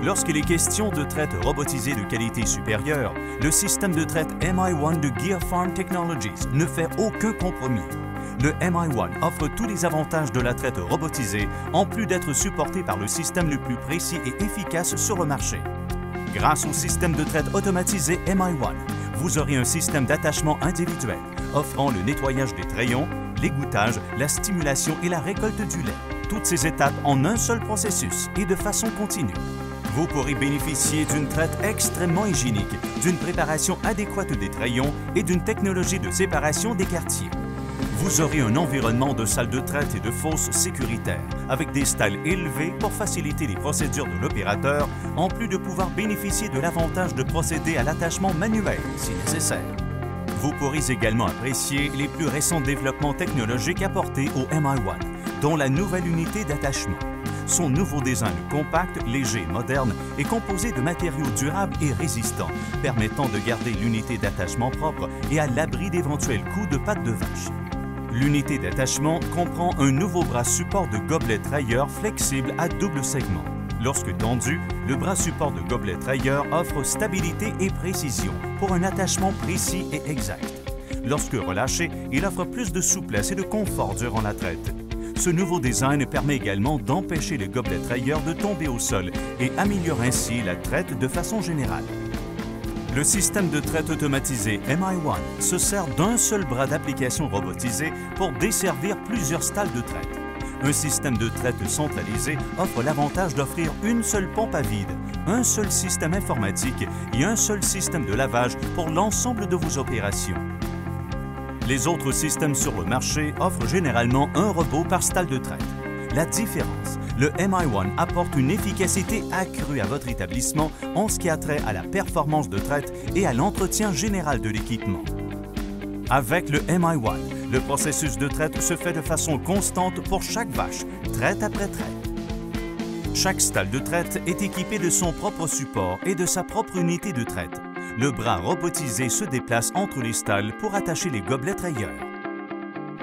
Lorsqu'il est question de traite robotisée de qualité supérieure, le système de traite MI1 de Gear Farm Technologies ne fait aucun compromis. Le MI1 offre tous les avantages de la traite robotisée, en plus d'être supporté par le système le plus précis et efficace sur le marché. Grâce au système de traite automatisé MI1, vous aurez un système d'attachement individuel, offrant le nettoyage des trayons, l'égouttage, la stimulation et la récolte du lait. Toutes ces étapes en un seul processus et de façon continue. Vous pourrez bénéficier d'une traite extrêmement hygiénique, d'une préparation adéquate des trayons et d'une technologie de séparation des quartiers. Vous aurez un environnement de salle de traite et de fosse sécuritaire, avec des stalles élevées pour faciliter les procédures de l'opérateur, en plus de pouvoir bénéficier de l'avantage de procéder à l'attachement manuel, si nécessaire. Vous pourrez également apprécier les plus récents développements technologiques apportés au MI1, dont la nouvelle unité d'attachement. Son nouveau design compact, léger et moderne est composé de matériaux durables et résistants, permettant de garder l'unité d'attachement propre et à l'abri d'éventuels coups de pattes de vache. L'unité d'attachement comprend un nouveau bras support de gobelet trayeur flexible à double segment. Lorsque tendu, le bras support de gobelet trayeur offre stabilité et précision pour un attachement précis et exact. Lorsque relâché, il offre plus de souplesse et de confort durant la traite. Ce nouveau design permet également d'empêcher le gobelet trayeur de tomber au sol et améliore ainsi la traite de façon générale. Le système de traite automatisé MI1 se sert d'un seul bras d'application robotisé pour desservir plusieurs stalles de traite. Un système de traite centralisé offre l'avantage d'offrir une seule pompe à vide, un seul système informatique et un seul système de lavage pour l'ensemble de vos opérations. Les autres systèmes sur le marché offrent généralement un robot par stalle de traite. La différence, le MI1 apporte une efficacité accrue à votre établissement en ce qui a trait à la performance de traite et à l'entretien général de l'équipement. Avec le MI1, le processus de traite se fait de façon constante pour chaque vache, traite après traite. Chaque stalle de traite est équipée de son propre support et de sa propre unité de traite. Le bras robotisé se déplace entre les stalles pour attacher les gobelets trayeurs.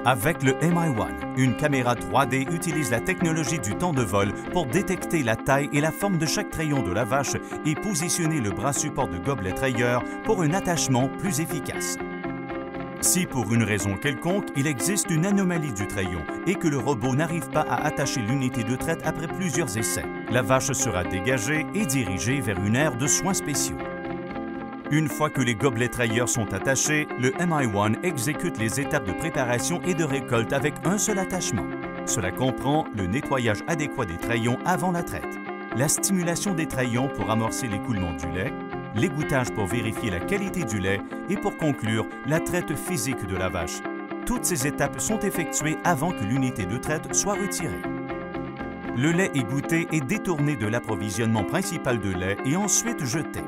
Avec le MI1, une caméra 3D utilise la technologie du temps de vol pour détecter la taille et la forme de chaque trayon de la vache et positionner le bras support de gobelet trayeur pour un attachement plus efficace. Si pour une raison quelconque, il existe une anomalie du trayon et que le robot n'arrive pas à attacher l'unité de traite après plusieurs essais, la vache sera dégagée et dirigée vers une aire de soins spéciaux. Une fois que les gobelets trayeurs sont attachés, le MI1 exécute les étapes de préparation et de récolte avec un seul attachement. Cela comprend le nettoyage adéquat des trayons avant la traite, la stimulation des trayons pour amorcer l'écoulement du lait, l'égouttage pour vérifier la qualité du lait et pour conclure, la traite physique de la vache. Toutes ces étapes sont effectuées avant que l'unité de traite soit retirée. Le lait égoutté est détourné de l'approvisionnement principal de lait et ensuite jeté.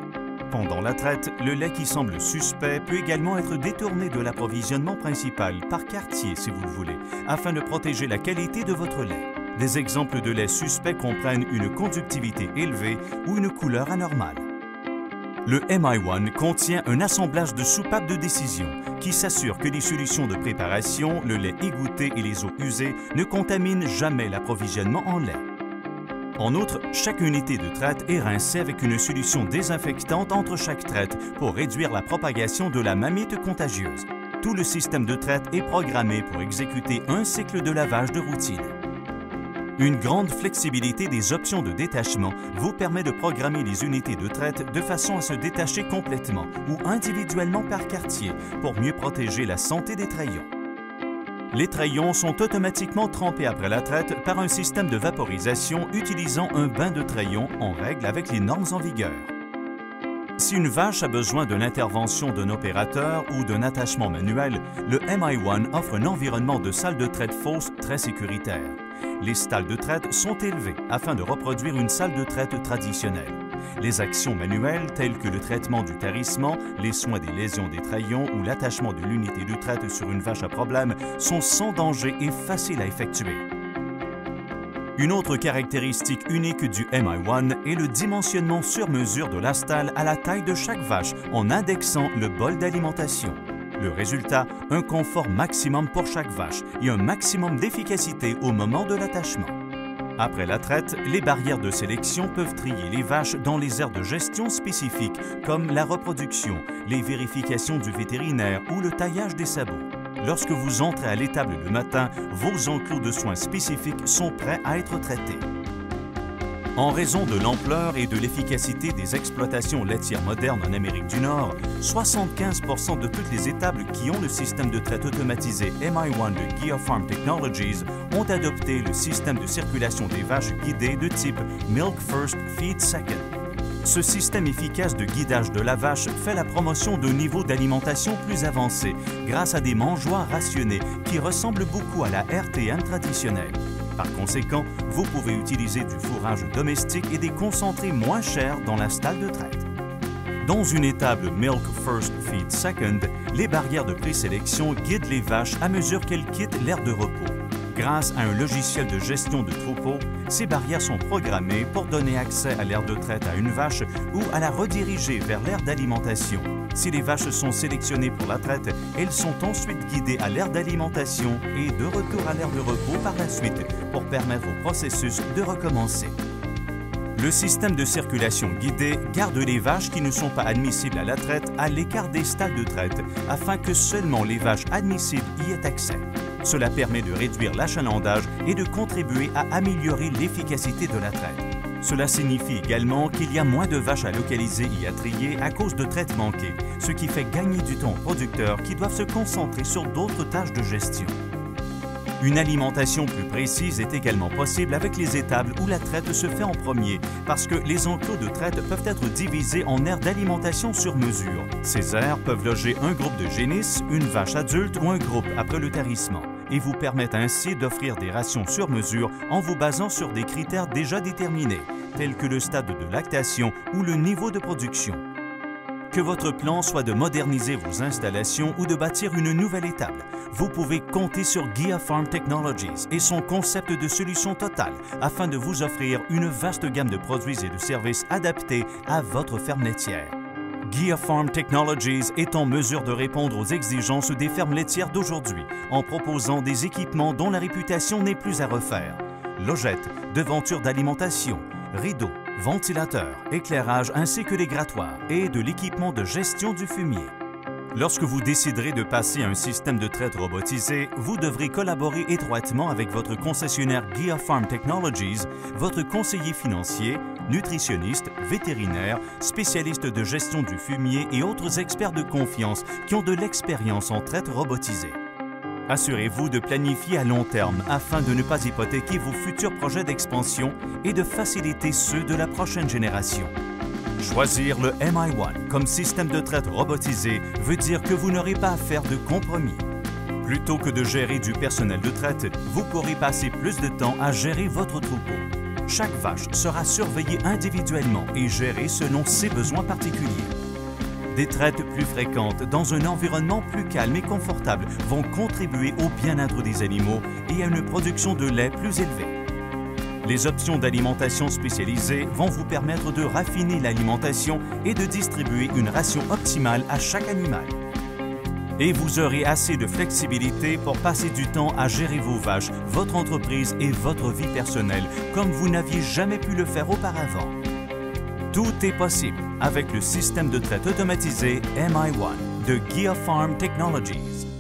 Pendant la traite, le lait qui semble suspect peut également être détourné de l'approvisionnement principal, par quartier si vous le voulez, afin de protéger la qualité de votre lait. Des exemples de lait suspects comprennent une conductivité élevée ou une couleur anormale. Le MI1 contient un assemblage de soupapes de décision qui s'assure que les solutions de préparation, le lait égoutté et les eaux usées ne contaminent jamais l'approvisionnement en lait. En outre, chaque unité de traite est rincée avec une solution désinfectante entre chaque traite pour réduire la propagation de la mamite contagieuse. Tout le système de traite est programmé pour exécuter un cycle de lavage de routine. Une grande flexibilité des options de détachement vous permet de programmer les unités de traite de façon à se détacher complètement ou individuellement par quartier pour mieux protéger la santé des trayons. Les trayons sont automatiquement trempés après la traite par un système de vaporisation utilisant un bain de trayons en règle avec les normes en vigueur. Si une vache a besoin d'une intervention d'un opérateur ou d'un attachement manuel, le MI1 offre un environnement de salle de traite fausse très sécuritaire. Les stalles de traite sont élevées afin de reproduire une salle de traite traditionnelle. Les actions manuelles telles que le traitement du tarissement, les soins des lésions des trayons ou l'attachement de l'unité de traite sur une vache à problème sont sans danger et faciles à effectuer. Une autre caractéristique unique du MI1 est le dimensionnement sur mesure de la stalle à la taille de chaque vache en indexant le bol d'alimentation. Le résultat, un confort maximum pour chaque vache et un maximum d'efficacité au moment de l'attachement. Après la traite, les barrières de sélection peuvent trier les vaches dans les aires de gestion spécifiques comme la reproduction, les vérifications du vétérinaire ou le taillage des sabots. Lorsque vous entrez à l'étable le matin, vos enclos de soins spécifiques sont prêts à être traités. En raison de l'ampleur et de l'efficacité des exploitations laitières modernes en Amérique du Nord, 75% de toutes les étables qui ont le système de traite automatisé MI1 de Gear Farm Technologies ont adopté le système de circulation des vaches guidées de type Milk First, Feed Second. Ce système efficace de guidage de la vache fait la promotion d'un niveau d'alimentation plus avancé grâce à des mangeoires rationnés qui ressemblent beaucoup à la RTM traditionnelle. Par conséquent, vous pouvez utiliser du fourrage domestique et des concentrés moins chers dans la stalle de traite. Dans une étable Milk First, Feed Second, les barrières de présélection guident les vaches à mesure qu'elles quittent l'aire de repos. Grâce à un logiciel de gestion de troupeau, ces barrières sont programmées pour donner accès à l'aire de traite à une vache ou à la rediriger vers l'aire d'alimentation. Si les vaches sont sélectionnées pour la traite, elles sont ensuite guidées à l'aire d'alimentation et de retour à l'aire de repos par la suite pour permettre au processus de recommencer. Le système de circulation guidée garde les vaches qui ne sont pas admissibles à la traite à l'écart des stalles de traite afin que seulement les vaches admissibles y aient accès. Cela permet de réduire l'achalandage et de contribuer à améliorer l'efficacité de la traite. Cela signifie également qu'il y a moins de vaches à localiser et à trier à cause de traites manquées, ce qui fait gagner du temps aux producteurs qui doivent se concentrer sur d'autres tâches de gestion. Une alimentation plus précise est également possible avec les étables où la traite se fait en premier, parce que les enclos de traite peuvent être divisés en aires d'alimentation sur mesure. Ces aires peuvent loger un groupe de génisses, une vache adulte ou un groupe après le tarissement, et vous permettent ainsi d'offrir des rations sur mesure en vous basant sur des critères déjà déterminés, tels que le stade de lactation ou le niveau de production. Que votre plan soit de moderniser vos installations ou de bâtir une nouvelle étable, vous pouvez compter sur Gear Farm Technologies et son concept de solution totale afin de vous offrir une vaste gamme de produits et de services adaptés à votre ferme laitière. Gear Farm Technologies est en mesure de répondre aux exigences des fermes laitières d'aujourd'hui en proposant des équipements dont la réputation n'est plus à refaire. Logettes, devantures d'alimentation, rideaux, ventilateurs, éclairage ainsi que les grattoirs et de l'équipement de gestion du fumier. Lorsque vous déciderez de passer à un système de traite robotisé, vous devrez collaborer étroitement avec votre concessionnaire Gear Farm Technologies, votre conseiller financier, nutritionniste, vétérinaire, spécialiste de gestion du fumier et autres experts de confiance qui ont de l'expérience en traite robotisée. Assurez-vous de planifier à long terme afin de ne pas hypothéquer vos futurs projets d'expansion et de faciliter ceux de la prochaine génération. Choisir le MI1 comme système de traite robotisé veut dire que vous n'aurez pas à faire de compromis. Plutôt que de gérer du personnel de traite, vous pourrez passer plus de temps à gérer votre troupeau. Chaque vache sera surveillée individuellement et gérée selon ses besoins particuliers. Des traites plus fréquentes dans un environnement plus calme et confortable vont contribuer au bien-être des animaux et à une production de lait plus élevée. Les options d'alimentation spécialisées vont vous permettre de raffiner l'alimentation et de distribuer une ration optimale à chaque animal. Et vous aurez assez de flexibilité pour passer du temps à gérer vos vaches, votre entreprise et votre vie personnelle comme vous n'aviez jamais pu le faire auparavant. Tout est possible avec le système de traite automatisé MI1 de Gear Farm Technologies.